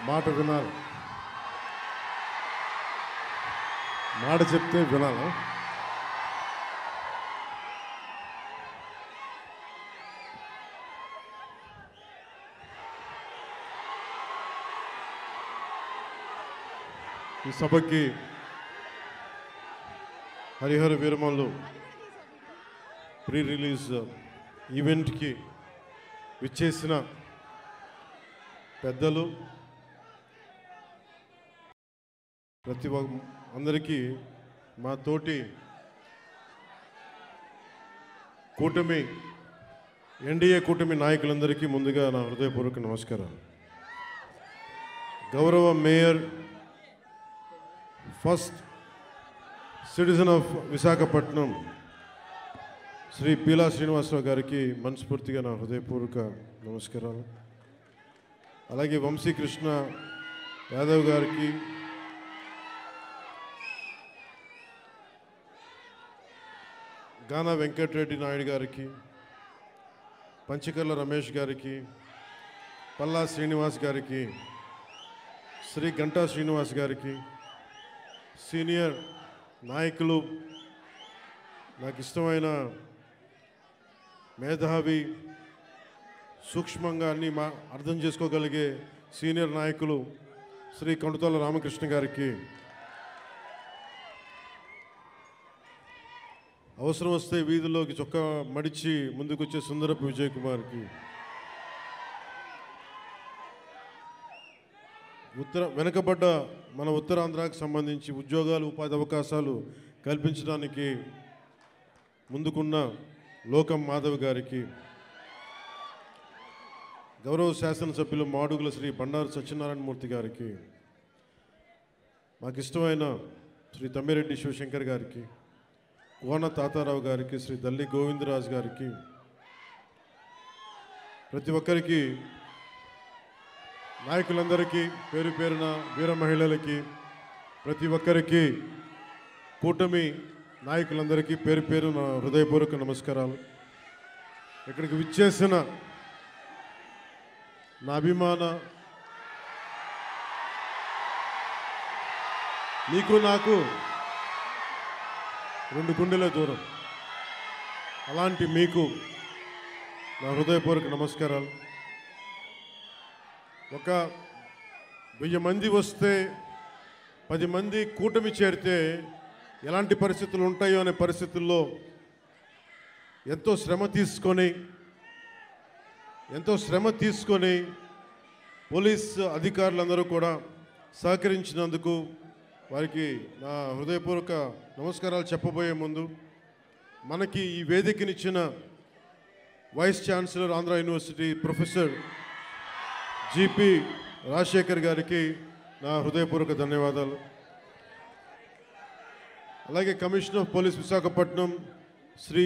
మాట వినాలి, మాట చెప్తే వినాలా? ఈ సభకి హరిహర వీరమల్లు ప్రీ రిలీజ్ ఈవెంట్కి విచ్చేసిన పెద్దలు ప్రతి అందరికీ మా తోటి కూటమి ఎన్డీఏ కూటమి నాయకులందరికీ ముందుగా నా హృదయపూర్వక నమస్కారాలు. గౌరవ mayor, first citizen of Visakhapatnam Shri Peela Srinivasarao గారికి మనస్ఫూర్తిగా నా హృదయపూర్వక నమస్కారాలు. అలాగే వంశీకృష్ణ యాదవ్ గారికి, గానా వెంకటరెడ్డి నాయుడు గారికి, పంచకర్ల రమేష్ గారికి, పల్లా శ్రీనివాస్ గారికి, శ్రీ గంటా శ్రీనివాస్ గారికి, సీనియర్ నాయకులు, నాకు ఇష్టమైన మేధావి, సూక్ష్మంగా అన్ని అర్థం చేసుకోగలిగే సీనియర్ నాయకులు శ్రీ కొండతోల రామకృష్ణ గారికి, అవసరం వస్తే వీధిలోకి చొక్కా మడిచి ముందుకొచ్చే సుందరపు విజయ్ కుమార్కి, వెనుకబడ్డ మన ఉత్తరాంధ్రాకి సంబంధించి ఉద్యోగాలు, ఉపాధి అవకాశాలు కల్పించడానికి ముందుకున్న లోకం మాధవ్ గారికి, గౌరవ శాసనసభ్యులు మాడుగుల శ్రీ బండారు సత్యనారాయణమూర్తి గారికి, మాకు ఇష్టమైన శ్రీ తమ్మిరెడ్డి శివశంకర్ గారికి, కోన తాతారావు గారికి, శ్రీ దల్లి గోవిందరాజు గారికి, ప్రతి ఒక్కరికి, నాయకులందరికీ, పేరు పేరున వీర మహిళలకి, ప్రతి ఒక్కరికి, కూటమి నాయకులందరికీ పేరు పేరున హృదయపూర్వక నమస్కారాలు. ఇక్కడికి విచ్చేసిన నా అభిమాన, నీకు నాకు 2 గుండెల దూరం, అలాంటి మీకు నా హృదయపూర్వక నమస్కారాలు. ఒక 1000 మంది వస్తే 10 మంది కూటమి చేరితే ఎలాంటి పరిస్థితులు ఉంటాయో అనే పరిస్థితుల్లో ఎంతో శ్రమ తీసుకొని పోలీస్ అధికారులందరూ కూడా సహకరించినందుకు వారికి నా హృదయపూర్వక నమస్కారాలు చెప్పబోయే ముందు, మనకి ఈ వేదికనిచ్చిన vice chancellor Andhra university professor GP Rajasekhar గారికి నా హృదయపూర్వక ధన్యవాదాలు. అలాగే commissioner of police Visakhapatnam Shri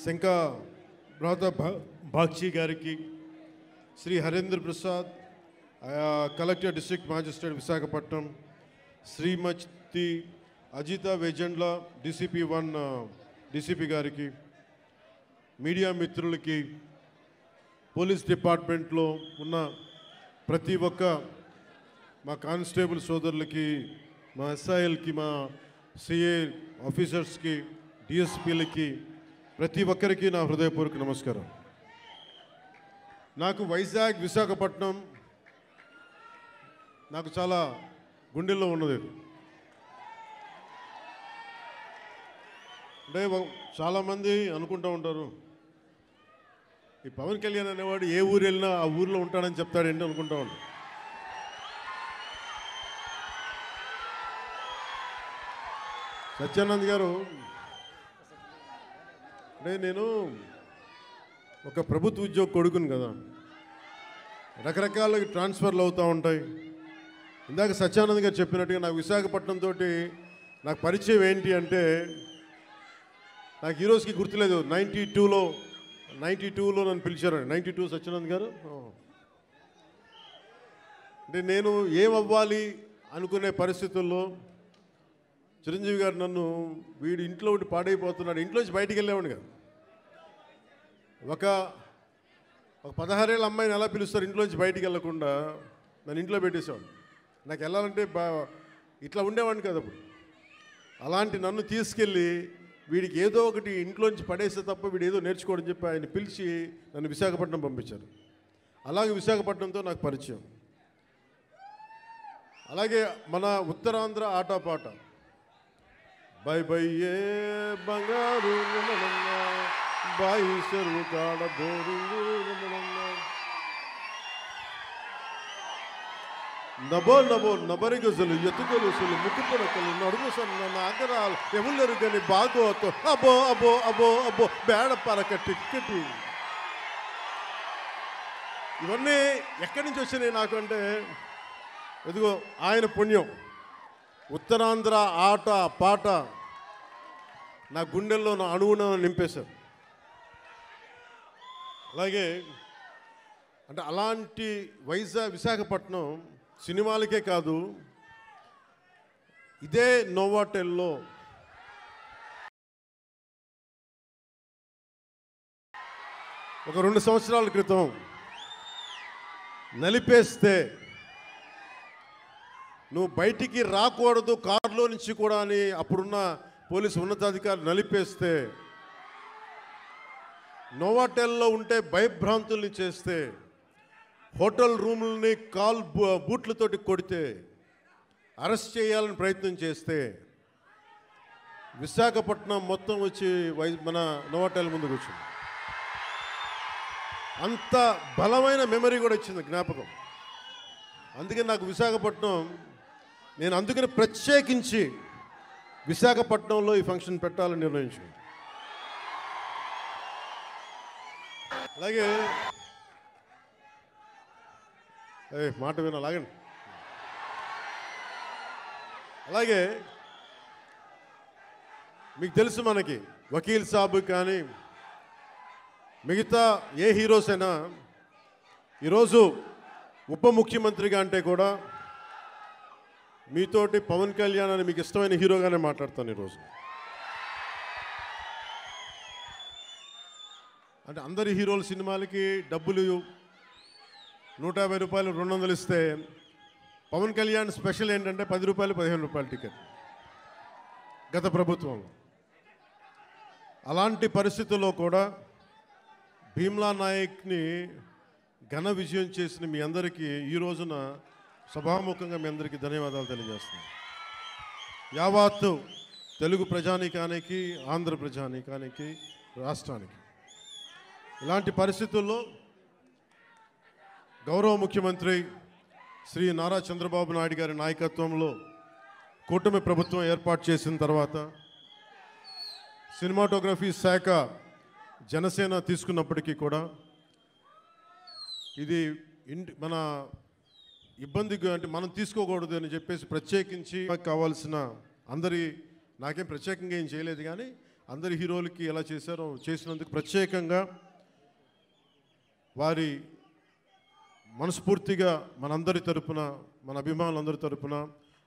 Shankhabrata Bagchi గారికి, Shri Harendra Prasad collector district magistrate Visakhapatnam, Shrimati Ajitha Vejendla DCP 1 DCP గారికి, మీడియా మిత్రులకి, పోలీస్ డిపార్ట్మెంట్లో ఉన్న ప్రతి ఒక్క మా కానిస్టేబుల్ సోదరులకి, మా SILకి, మా CA ఆఫీసర్స్కి, DSPలకి, ప్రతి ఒక్కరికి నా హృదయపూర్వక నమస్కారం. నాకు వైజాగ్, విశాఖపట్నం నాకు చాలా గుండెల్లో ఉన్నది. అంటే చాలామంది అనుకుంటూ ఉంటారు, ఈ పవన్ కళ్యాణ్ అనేవాడు ఏ ఊరు వెళ్ళినా ఆ ఊరిలో ఉంటాడని చెప్తాడేంటి అనుకుంటా ఉంటాడు. సత్యానంద్ గారు, అంటే నేను ఒక ప్రభుత్వ ఉద్యోగ కొడుకుని కదా, రకరకాల ట్రాన్స్ఫర్లు అవుతూ ఉంటాయి. ఇందాక సత్యానంద్ గారు చెప్పినట్టుగా నాకు విశాఖపట్నం తోటి నాకు పరిచయం ఏంటి అంటే, నాకు ఈరోజుకి గుర్తులేదు, 92లో నన్ను పిలిచారండి. 92 సత్యానంద్ గారు. అంటే నేను ఏమవ్వాలి అనుకునే పరిస్థితుల్లో చిరంజీవి గారు నన్ను, వీడు ఇంట్లో ఉండి పాడైపోతున్నాడు, ఇంట్లోంచి బయటికి వెళ్ళేవాడు కదా. ఒక 16 ఏళ్ళ అమ్మాయిని ఎలా పిలుస్తారు ఇంట్లోంచి బయటికి వెళ్ళకుండా? నన్ను ఇంట్లో పెట్టేసేవాడు. నాకు వెళ్ళాలంటే ఇట్లా ఉండేవాడిని కదా అప్పుడు. అలాంటి నన్ను తీసుకెళ్ళి వీడికి ఏదో ఒకటి ఇంట్లోంచి పడేస్తే తప్ప వీడు ఏదో నేర్చుకోవడం చెప్పి ఆయన పిలిచి నన్ను విశాఖపట్నం పంపించారు. అలాగే విశాఖపట్నంతో నాకు పరిచయం. అలాగే మన ఉత్తరాంధ్ర ఆటపాట బై బై ఏ బంగారు బాయి చెరువు కాడ బోరు నబో నబో నబరిగజలు ఎత్తుకొలుసులు ముక్కు పొడకలు నడుము సన్న నాగరాలు ఎవరు కానీ బాగోతో అబో అబో అబో అబో బేడ పరక టిక్కటి. ఇవన్నీ ఎక్కడి నుంచి వచ్చినాయి నాకు అంటే, ఎదుగో ఆయన పుణ్యం. ఉత్తరాంధ్ర ఆట పాట నా గుండెల్లో నా అణువున నింపేశారు. అలాగే అంటే అలాంటి విశాఖపట్నం సినిమాలకే కాదు, ఇదే నోవాటెల్లో ఒక 2 సంవత్సరాల క్రితం నలిపేస్తే నువ్వు బయటికి రాకూడదు కారులో నుంచి కూడా అని అప్పుడున్న పోలీసు ఉన్నతాధికారులు నలిపేస్తే, నోవాటెల్లో ఉంటే భయభ్రాంతుల్ని చేస్తే, హోటల్ రూముల్ని బూట్లతోటి కొడితే, అరెస్ట్ చేయాలని ప్రయత్నం చేస్తే, విశాఖపట్నం మొత్తం వచ్చి మన నోవాటెల్ ముందుకు వచ్చింది. అంత బలమైన మెమరీ కూడా వచ్చింది, జ్ఞాపకం. అందుకే నాకు విశాఖపట్నం, నేను అందుకని ప్రత్యేకించి విశాఖపట్నంలో ఈ ఫంక్షన్ పెట్టాలని నిర్ణయించుకున్నాను. అలాగే మాట వినాలాగండి. అలాగే మీకు తెలుసు, మనకి వకీల్ సాబ్ కానీ మిగతా ఏ హీరోస్ అయినా ఈరోజు ఉప ముఖ్యమంత్రిగా అంటే కూడా మీతోటి పవన్ కళ్యాణ్ అని మీకు ఇష్టమైన హీరోగానే మాట్లాడతాను ఈరోజు. అంటే అందరి హీరోల సినిమాలకి డబ్బులు 150 రూపాయలు 200 ఇస్తే, పవన్ కళ్యాణ్ స్పెషల్ ఏంటంటే 10 రూపాయలు 15 రూపాయల టికెట్ గత ప్రభుత్వంలో. అలాంటి పరిస్థితుల్లో కూడా భీమ్లా నాయక్ని ఘన విజయం చేసిన మీ అందరికీ ఈ రోజున సభాముఖంగా మీ అందరికీ ధన్యవాదాలు తెలియజేస్తున్నాను. యావత్తు తెలుగు ప్రజానీకానికి, ఆంధ్ర ప్రజానీకానికి, రాష్ట్రానికి. ఇలాంటి పరిస్థితుల్లో గౌరవ ముఖ్యమంత్రి శ్రీ నారా చంద్రబాబు నాయుడు గారి నాయకత్వంలో కూటమి ప్రభుత్వం ఏర్పాటు చేసిన తర్వాత సినిమాటోగ్రఫీ శాఖ జనసేన తీసుకున్నప్పటికీ కూడా ఇది మన ఇబ్బందిగా అంటే మనం తీసుకోకూడదు అని చెప్పేసి ప్రత్యేకించి కావాల్సిన నాకేం ప్రత్యేకంగా ఏం చేయలేదు, కానీ అందరి హీరోలకి ఎలా చేశారో చేసినందుకు ప్రత్యేకంగా వారి మనస్ఫూర్తిగా మనందరి తరపున, మన అభిమానులందరి తరపున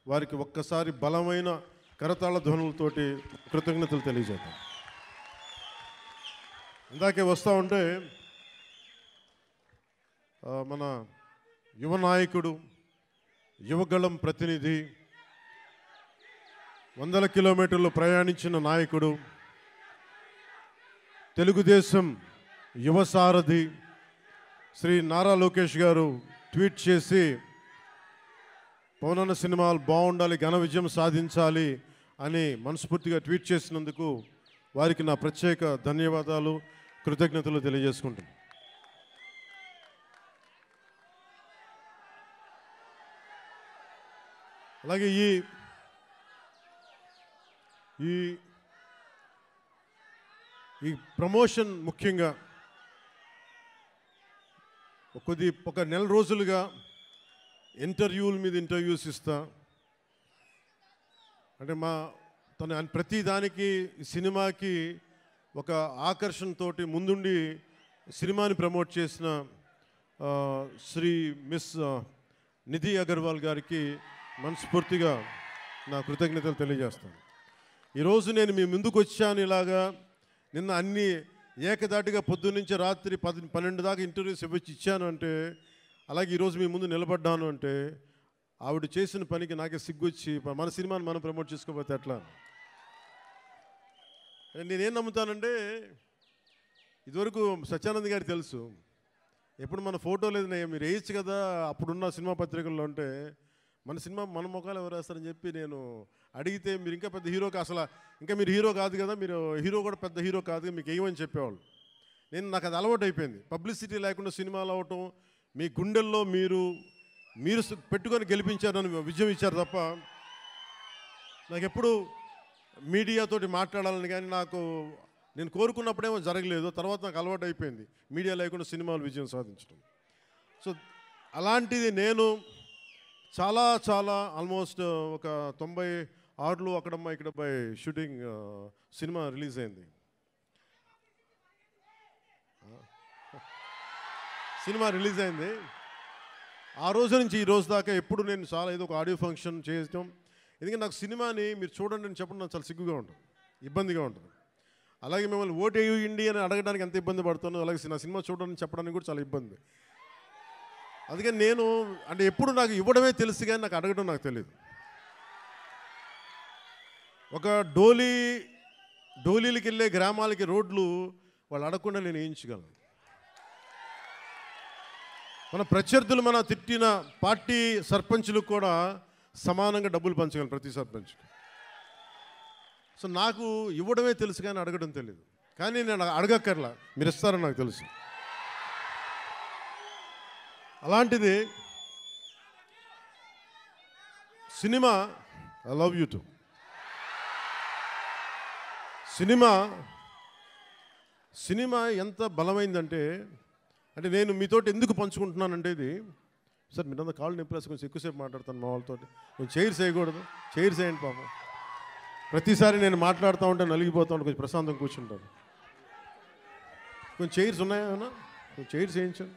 వారికి ఒక్కసారి బలమైన కరతాళ ధ్వనులతోటి కృతజ్ఞతలు తెలియజేద్దాం. ఇందాకే వస్తూ ఉంటే మన యువ నాయకుడు, యువగళం ప్రతినిధి, 100 కిలోమీటర్లు ప్రయాణించిన నాయకుడు, తెలుగుదేశం యువ సారథి శ్రీ నారా లోకేష్ గారు ట్వీట్ చేసి పవనన్న సినిమాలు బాగుండాలి, ఘన విజయం సాధించాలి అని మనస్ఫూర్తిగా ట్వీట్ చేసినందుకు వారికి నా ప్రత్యేక ధన్యవాదాలు, కృతజ్ఞతలు తెలియజేసుకుంటున్నాను. అలాగే ఈ ప్రమోషన్ ముఖ్యంగా ఒక నెల రోజులుగా ఇంటర్వ్యూల మీద ఇంటర్వ్యూస్ ఇస్తా. అంటే తన ప్రతి దానికి సినిమాకి ఒక ఆకర్షణతోటి ముందుండి సినిమాని ప్రమోట్ చేసిన శ్రీ మిస్ నిధి అగర్వాల్ గారికి మనస్ఫూర్తిగా నా కృతజ్ఞతలు తెలియజేస్తాను. ఈరోజు నేను మీ ముందుకు వచ్చాను ఇలాగా. నిన్న అన్ని ఏకదాటిగా పొద్దున్నుంచి రాత్రి 12 దాకా ఇంటర్వ్యూస్ ఇచ్చాను అంటే అలాగే ఈరోజు మీ ముందు నిలబడ్డాను అంటే ఆవిడ చేసిన పనికి నాకే సిగ్గొచ్చి మన సినిమాని మనం ప్రమోట్ చేసుకోకపోతే ఎట్లా. నేనేం నమ్ముతానంటే ఇదివరకు సత్యానంద్ గారికి తెలుసు, ఎప్పుడు మన ఫోటో లేదు మీరు వేయచ్చు కదా అప్పుడున్న సినిమా పత్రికల్లో అంటే మన సినిమా మన ముఖాలు ఎవరు వేస్తారని చెప్పి నేను అడిగితే మీరు ఇంకా పెద్ద హీరోకి అసలు ఇంకా మీరు హీరో కాదు కదా, మీరు హీరో కూడా పెద్ద హీరో కాదు మీకు వేయమని చెప్పేవాళ్ళు. నాకు అది అలవాటు అయిపోయింది. పబ్లిసిటీ లేకుండా సినిమాలు అవ్వటం, మీ గుండెల్లో మీరు పెట్టుకొని గెలిపించారని విజయం ఇచ్చారు తప్ప నాకు ఎప్పుడు మీడియాతోటి మాట్లాడాలని కానీ నేను కోరుకున్నప్పుడేమో జరగలేదు. తర్వాత నాకు అలవాటు అయిపోయింది మీడియా లేకుండా సినిమాలు విజయం సాధించడం. సో అలాంటిది నేను చాలా చాలా ఆల్మోస్ట్ ఒక 96లో అక్కడమ్మ ఇక్కడ బై షూటింగ్ సినిమా రిలీజ్ అయింది. ఆ రోజు నుంచి ఈ రోజు దాకా ఎప్పుడు నేను చాలా ఏదో ఒక ఆడియో ఫంక్షన్ చేయటం. ఎందుకంటే నాకు సినిమాని మీరు చూడండి అని చెప్పడం నాకు చాలా సిగ్గుగా ఉంటుంది, ఇబ్బందిగా ఉంటుంది. అలాగే మిమ్మల్ని ఓటు వేయండి అని అడగడానికి ఎంత ఇబ్బంది పడుతాను, అలాగే నా సినిమా చూడడానికి చెప్పడానికి కూడా చాలా ఇబ్బంది. అందుకని నేను అంటే ఎప్పుడు నాకు ఇవ్వడమే తెలుసు కానీ నాకు అడగడం నాకు తెలియదు. ఒక డోలీలకి వెళ్ళే గ్రామాలకి రోడ్లు వాళ్ళు అడగకుండా నేను వేయించగలను. మన ప్రత్యర్థులు మన తిట్టిన పార్టీ సర్పంచులకు కూడా సమానంగా డబ్బులు పంచగలను ప్రతి సర్పంచ్కి. సో నాకు ఇవ్వడమే తెలుసు కానీ అడగడం తెలియదు. కానీ నేను అడగక్కర్లా, మీరు ఇస్తారని నాకు తెలుసు. అలాంటిది cinema I love you to cinema ఎంత బలమైందంటే నేను మీతోటి ఎందుకు పంచుకుంటున్నానంటే ఇది సార్ మీరంతా కాళ్ళు నింపలేసి కొంచెం ఎక్కువసేపు మాట్లాడతాను మా వాళ్ళతో. కొంచెం చైర్స్ వేయకూడదు, చైర్స్ వేయండి పాపం. ప్రతిసారి నేను మాట్లాడుతూ ఉంటే నలిగిపోతూ ఉంటే కొంచెం ప్రశాంతంగా కూర్చుంటాను. కొంచెం చైర్స్ ఉన్నాయా? కొంచెం చైర్స్ వేయించండి.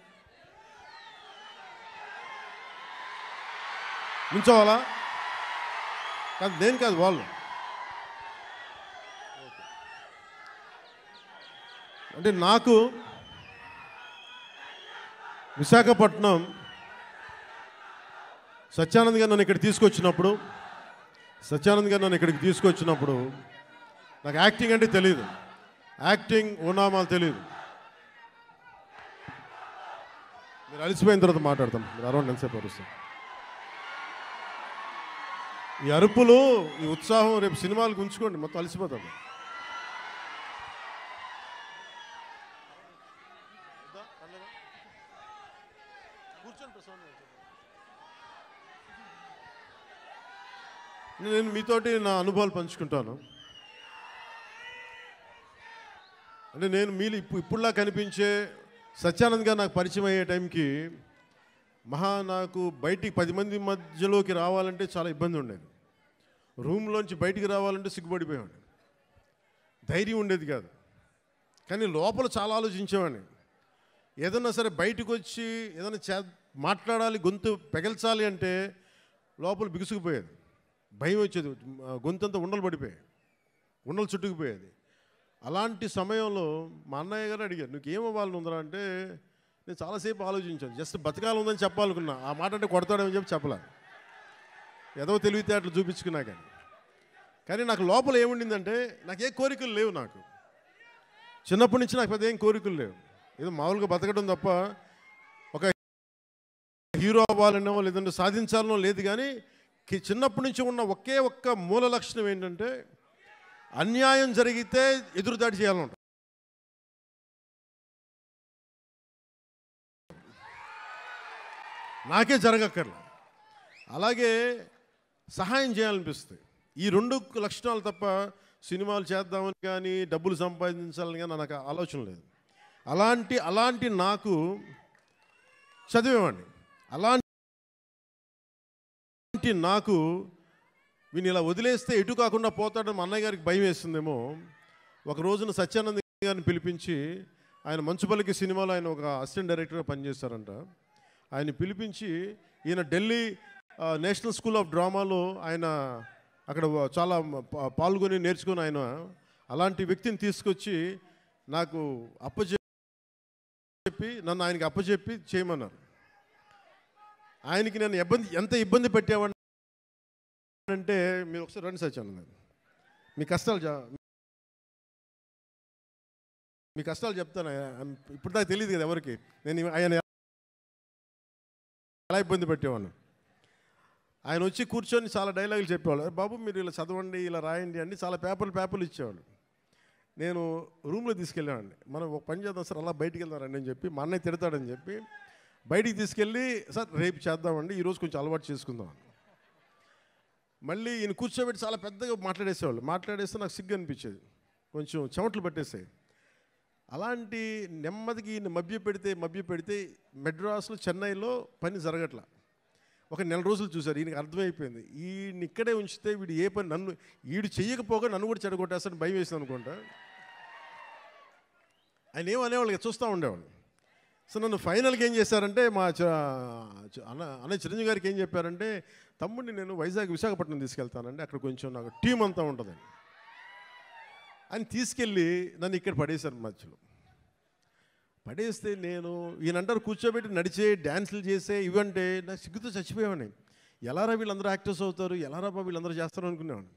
నుంచోవాలా? కాదు నేను కాదు వాళ్ళు. నాకు విశాఖపట్నం సత్యానంద్ గారు నన్ను ఇక్కడికి తీసుకొచ్చినప్పుడు నాకు యాక్టింగ్ అంటే తెలియదు, యాక్టింగ్ ఓనామాలు తెలియదు. మీరు అలసిపోయిన తర్వాత మాట్లాడతాం, మీరు అరౌండ్ ఎంతసేపు అరుస్తాం. ఈ అరుపులు ఈ ఉత్సాహం రేపు సినిమాలకు ఉంచుకోండి, మొత్తం అలసిపోతాం. నేను మీతోటి నా అనుభవాలు పంచుకుంటాను. నేను ఇప్పుడులా కనిపించే సత్యానంద్ గారు నాకు పరిచయం అయ్యే టైంకి నాకు బయటికి 10 మంది మధ్యలోకి రావాలంటే చాలా ఇబ్బంది ఉండేది. రూమ్లోంచి బయటికి రావాలంటే సిగ్గుపడిపోయాడు, ధైర్యం ఉండేది కాదు. కానీ లోపల చాలా ఆలోచించేవాడిని. ఏదన్నా సరే బయటకు వచ్చి ఏదైనా మాట్లాడాలి, గొంతు పెగల్చాలి అంటే లోపల బిగుసుకుపోయేది, భయం వచ్చేది, గొంతంతా ఉండలు చుట్టుకుపోయేది. అలాంటి సమయంలో మా అన్నయ్య గారు అడిగారు, నువ్వు ఏమవ్వాలని ఉందరా అంటే నేను చాలాసేపు ఆలోచించాను. జస్ట్ బతకాలి ఉందని చెప్పాలనుకున్నా. ఆ మాట అంటే కొడతాడని చెప్పలే, ఏదో తెలివితే అట్లా చూపించుకున్నా. కానీ నాకు లోపల ఏముండిందంటే నాకు ఏ కోరికలు లేవు. నాకు చిన్నప్పటి నుంచి నాకు పెద్ద ఏం కోరికలు లేవు. ఏదో మామూలుగా బతకడం తప్ప ఒక హీరో అవ్వాలనో లేదంటే సాధించాలనో లేదు. కానీ చిన్నప్పటి నుంచి ఉన్న ఒక్క మూల లక్షణం ఏంటంటే అన్యాయం జరిగితే ఎదురుదాడి చేయాలంట. నాకే జరగక్కర్లే, అలాగే సహాయం చేయాలనిపిస్తుంది. ఈ 2 లక్షణాలు తప్ప సినిమాలు చేద్దామని కానీ డబ్బులు సంపాదించాలని కానీ నాకు ఆలోచన లేదు. అలాంటి నాకు చదివేవాడిని. అలాంటి నాకు వీని ఇలా వదిలేస్తే ఎటు కాకుండా పోతాడని మా అన్నయ్య గారికి భయం వేస్తుందేమో. ఒక రోజున సత్యానంద్ గారిని పిలిపించి, ఆయన మంచుపల్లికి సినిమాలో ఆయన ఒక అసిస్టెంట్ డైరెక్టర్గా పనిచేస్తారంట. ఆయన పిలిపించి ఈయన ఢిల్లీ నేషనల్ స్కూల్ ఆఫ్ డ్రామాలో ఆయన అక్కడ చాలా పాల్గొని నేర్చుకుని ఆయన అలాంటి వ్యక్తిని తీసుకొచ్చి నాకు నన్ను ఆయనకి అప్పచెప్పి చేయమన్నారు. ఆయనకి నేను ఎంత ఇబ్బంది పెట్టేవాడిని అంటే, మీరు ఒకసారి రండి సత్యానంద, మీ కష్టాలు చెప్తాను. ఇప్పుడు దాకా తెలియదు కదా ఎవరికి నేను ఆయన ఎలా ఇబ్బంది పెట్టేవాడిని. ఆయన వచ్చి కూర్చొని చాలా డైలాగులు చెప్పేవాళ్ళు. బాబు మీరు ఇలా చదవండి, ఇలా రాయండి అని చాలా పేపర్లు ఇచ్చేవాళ్ళు. నేను రూమ్లో తీసుకెళ్ళామండి. మనం ఒక పని చేద్దాం సార్, అలా బయటికి వెళ్దారండి అని చెప్పి, మా అన్నయ్య తిడతాడని చెప్పి బయటికి తీసుకెళ్ళి, సార్ రేపు చేద్దామండి, ఈరోజు కొంచెం అలవాటు చేసుకుందాం. మళ్ళీ ఈయన కూర్చోబెట్టి చాలా పెద్దగా మాట్లాడేసేవాళ్ళు. మాట్లాడేస్తే నాకు సిగ్గు అనిపించేది, కొంచెం చెమటలు పట్టేసాయి. అలాంటి నెమ్మదికి ఈయన మభ్య పెడితే మెడ్రాస్లో, చెన్నైలో పని జరగట్లా. ఒక నెల రోజులు చూశారు. ఈయనకి అర్థమైపోయింది, ఈయన ఇక్కడే ఉంచితే వీడు ఏ పని వీడు చెయ్యకపోగా నన్ను కూడా చెడగొట్టేస్తాను భయం వేసింది అనుకుంటా. ఆయన ఏమనేవాళ్ళు, చూస్తూ ఉండేవాళ్ళు. సో నన్ను ఫైనల్గా ఏం చేశారంటే, మా అన్నయ్య చిరంజీవి గారికి ఏం చెప్పారంటే, తమ్ముడిని నేను విశాఖపట్నం తీసుకెళ్తానండి, అక్కడ కొంచెం నాకు టీం అంతా ఉంటుందని. అని తీసుకెళ్ళి నన్ను ఇక్కడ పడేశారు. మధ్యలో పడేస్తే నేను ఈయనంటారు కూర్చోబెట్టి నడిచే, డ్యాన్సులు చేసే, ఇవంటే నాకు సిగ్గుతో చచ్చిపోయేవాడిని. ఎలారా వీళ్ళందరూ యాక్టర్స్ అవుతారు, ఎలారా వీళ్ళందరూ చేస్తారు అనుకునేవాడిని.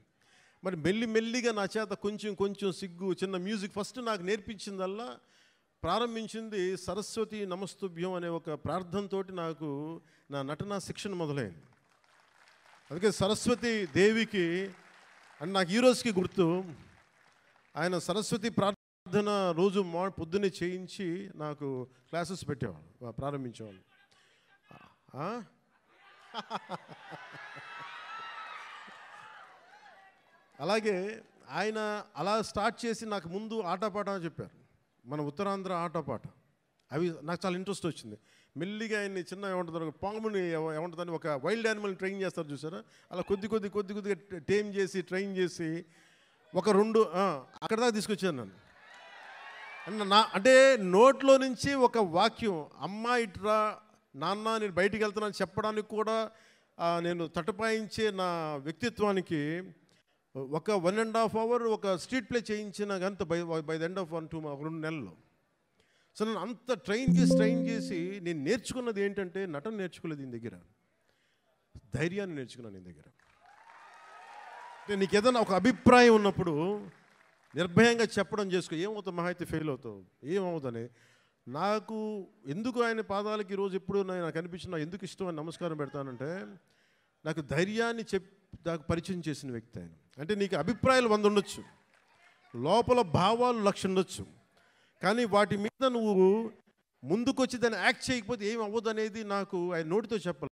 మరి మెల్లిగా నా చేత కొంచెం సిగ్గు, చిన్న మ్యూజిక్ ఫస్ట్ నాకు నేర్పించిందల్లా, ప్రారంభించింది సరస్వతి నమస్తుభ్యం అనే ఒక ప్రార్థనతోటి నాకు నా నటనా శిక్షణ మొదలైంది. అందుకే సరస్వతి దేవికి అని నాకు ఈ రోజుకి గుర్తు. ఆయన సరస్వతి ప్రార్థన రోజు పొద్దున్నే చేయించి నాకు క్లాసెస్ పెట్టేవాళ్ళు, ప్రారంభించేవాళ్ళు. అలాగే ఆయన అలా స్టార్ట్ చేసి నాకు ముందు ఆటపాట చెప్పారు, మన ఉత్తరాంధ్ర ఆటపాట. అవి నాకు చాలా ఇంట్రెస్ట్ వచ్చింది. మెల్లిగా ఆయన్ని చిన్న ఏమంటుంది, పాముని ఏమంటుందని ఒక వైల్డ్ యానిమల్ని ట్రైన్ చేస్తారు చూసారా, అలా కొద్దిగా టేమ్ చేసి ట్రైన్ చేసి ఒక 2 అక్కడ దాకా తీసుకొచ్చాను నన్ను. అంటే నోట్లో నుంచి ఒక వాక్యం, అమ్మ ఇట్రా నాన్న నేను బయటికి వెళ్తున్నాను చెప్పడానికి కూడా నేను తటపాయించే నా వ్యక్తిత్వానికి ఒక 1.5 hour ఒక స్ట్రీట్ ప్లే చేయించిన గంత బై ద ఎండ్ ఆఫ్ 2 నెలల్లో. సో నన్ను అంత ట్రైన్ చేసి నేను నేర్చుకున్నది ఏంటంటే, నటన నేర్చుకోలేదు ఈయన దగ్గర, ధైర్యాన్ని నేర్చుకున్నాను ఈయన దగ్గర. అంటే నీకు ఏదైనా ఒక అభిప్రాయం ఉన్నప్పుడు నిర్భయంగా చెప్పడం చేసుకో. ఏమవుతావు, మహా అయితే ఫెయిల్ అవుతావు, ఏమవుతుందని. నాకు ఎందుకు ఆయన పాదాలకి ఈరోజు ఎప్పుడు నాకు అనిపించిన, ఎందుకు ఇష్టం అని నమస్కారం పెడతానంటే, నాకు ధైర్యాన్ని నాకు పరిచయం చేసిన వ్యక్తి ఆయన. అంటే నీకు అభిప్రాయాలు 100 ఉండొచ్చు, లోపల భావాలు 1,00,000 ఉండొచ్చు, కానీ వాటి మీద నువ్వు ముందుకొచ్చి దాన్ని యాక్ట్ చేయకపోతే ఏం అవ్వదు అనేది నాకు ఆయన నోటితో చెప్పాలి.